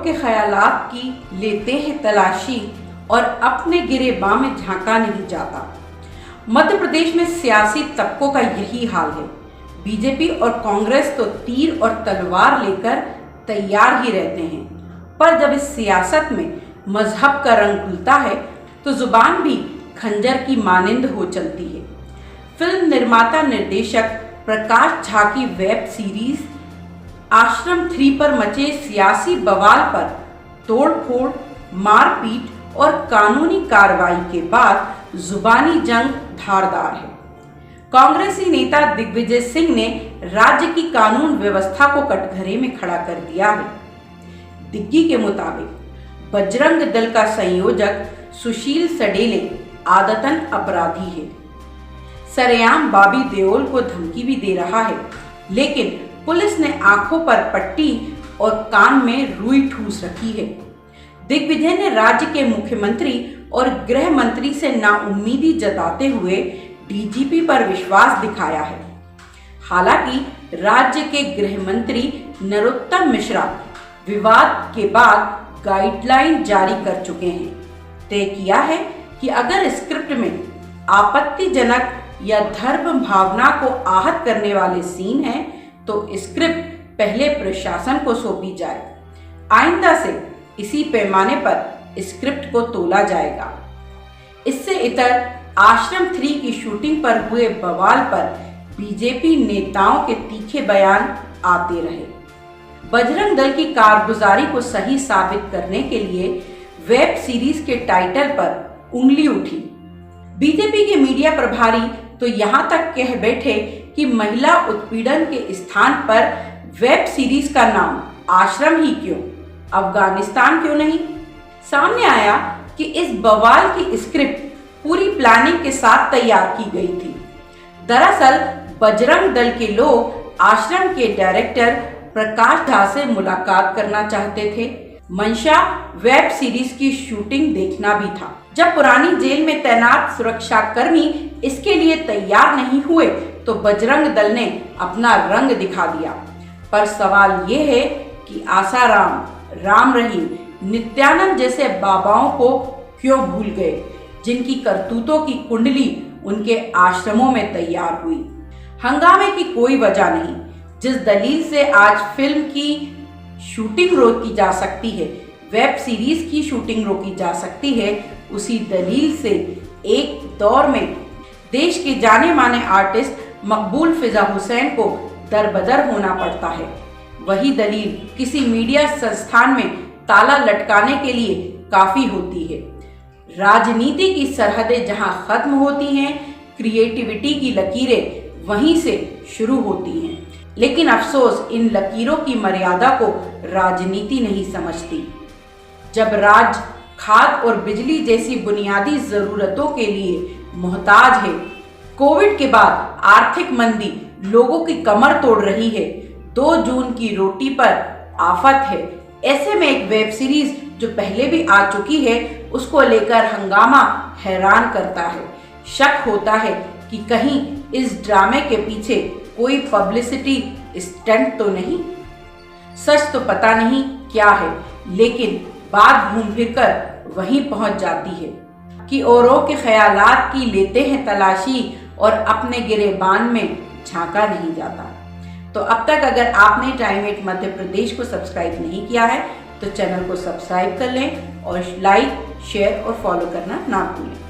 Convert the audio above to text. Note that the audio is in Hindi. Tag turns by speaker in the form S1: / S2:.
S1: के ख्यालात की लेते हैं तलाशी और अपने गिरेबान में झांका नहीं जाता। मध्य प्रदेश में सियासी तबकों का यही हाल है। बीजेपी और कांग्रेस तो तीर और तलवार लेकर तैयार ही रहते हैं, पर जब इस सियासत में मजहब का रंग खुलता है तो जुबान भी खंजर की मानिंद हो चलती है। फिल्म निर्माता निर्देशक प्रकाश झा की वेब सीरीज आश्रम 3 पर मचे सियासी बवाल पर तोड़फोड़, मारपीट और कानूनी कार्रवाई के बाद जुबानी जंग धारदार है। कांग्रेसी नेता दिग्विजय सिंह ने राज्य की कानून व्यवस्था को कटघरे में खड़ा कर दिया है। दिग्गी के मुताबिक बजरंग दल का संयोजक सुशील सडेले आदतन अपराधी है, सरेआम बॉबी देओल को धमकी भी दे रहा है, लेकिन पुलिस ने आंखों पर पट्टी और कान में रुई ठूस रखी है। दिग्विजय ने राज्य के मुख्यमंत्री और गृह मंत्री से नाउम्मीदी जताते हुए डीजीपी पर विश्वास दिखाया है। हालांकि राज्य के गृह मंत्री नरोत्तम मिश्रा विवाद के बाद गाइडलाइन जारी कर चुके हैं। तय किया है कि अगर स्क्रिप्ट में आपत्तिजनक या धर्म भावना को आहत करने वाले सीन हैं तो स्क्रिप्ट पहले प्रशासन को सौंपी जाए। आइंदा से इसी पैमाने पर स्क्रिप्ट को तोला जाएगा। इससे इतर आश्रम 3 की शूटिंग पर हुए बवाल पर बीजेपी नेताओं के तीखे बयान आते रहे। बजरंग दल की कारगुजारी को सही साबित करने के लिए वेब सीरीज के टाइटल पर उंगली उठी। बीजेपी के मीडिया प्रभारी तो यहां तक कह बैठे कि महिला उत्पीड़न के स्थान पर वेब सीरीज का नाम आश्रम ही क्यों, अफगानिस्तान क्यों नहीं। सामने आया कि इस बवाल की स्क्रिप्ट पूरी प्लानिंग के साथ तैयार की गई थी। दरअसल बजरंग दल के लोग आश्रम के डायरेक्टर प्रकाश झा से मुलाकात करना चाहते थे। मंशा वेब सीरीज की शूटिंग देखना भी था। जब पुरानी जेल में तैनात सुरक्षाकर्मी इसके लिए तैयार नहीं हुए तो बजरंग दल ने अपना रंग दिखा दिया। पर सवाल ये है कि आसाराम, राम रहीम, नित्यानंद जैसे बाबाओं को क्यों भूल गए, जिनकी करतूतों की कुंडली उनके आश्रमों में तैयार हुई। हंगामे की कोई वजह नहीं। जिस दलील से आज फिल्म की शूटिंग रोकी जा सकती है, वेब सीरीज की शूटिंग रोकी जा सकती है, उसी दलील से एक दौर में देश के जाने माने आर्टिस्ट मकबूल फिजा हुसैन को दरबदर होना पड़ता है। वही दलील किसी मीडिया संस्थान में ताला लटकाने के लिए काफी होती है। राजनीति की सरहदें जहां खत्म होती हैं, क्रिएटिविटी की लकीरें वहीं से शुरू होती हैं। लेकिन अफसोस, इन लकीरों की मर्यादा को राजनीति नहीं समझती। जब राज्य खाद और बिजली जैसी बुनियादी जरूरतों के लिए मोहताज है, कोविड के बाद आर्थिक मंदी लोगों की कमर तोड़ रही है, 2 जून की रोटी पर आफत है, ऐसे में एक वेब सीरीज जो पहले भी आ चुकी है उसको लेकर हंगामा हैरान करता है। शक होता है कि कहीं इस ड्रामे के पीछे कोई पब्लिसिटी स्टंट तो नहीं। सच तो पता नहीं क्या है, लेकिन बात घूम फिर कर वहीं पहुंच जाती है कि औरों के ख्यालात की लेते हैं तलाशी और अपने गिरेबान में झांका नहीं जाता। तो अब तक अगर आपने टाइम 8 मध्य प्रदेश को सब्सक्राइब नहीं किया है तो चैनल को सब्सक्राइब कर लें और लाइक, शेयर और फॉलो करना ना भूलें।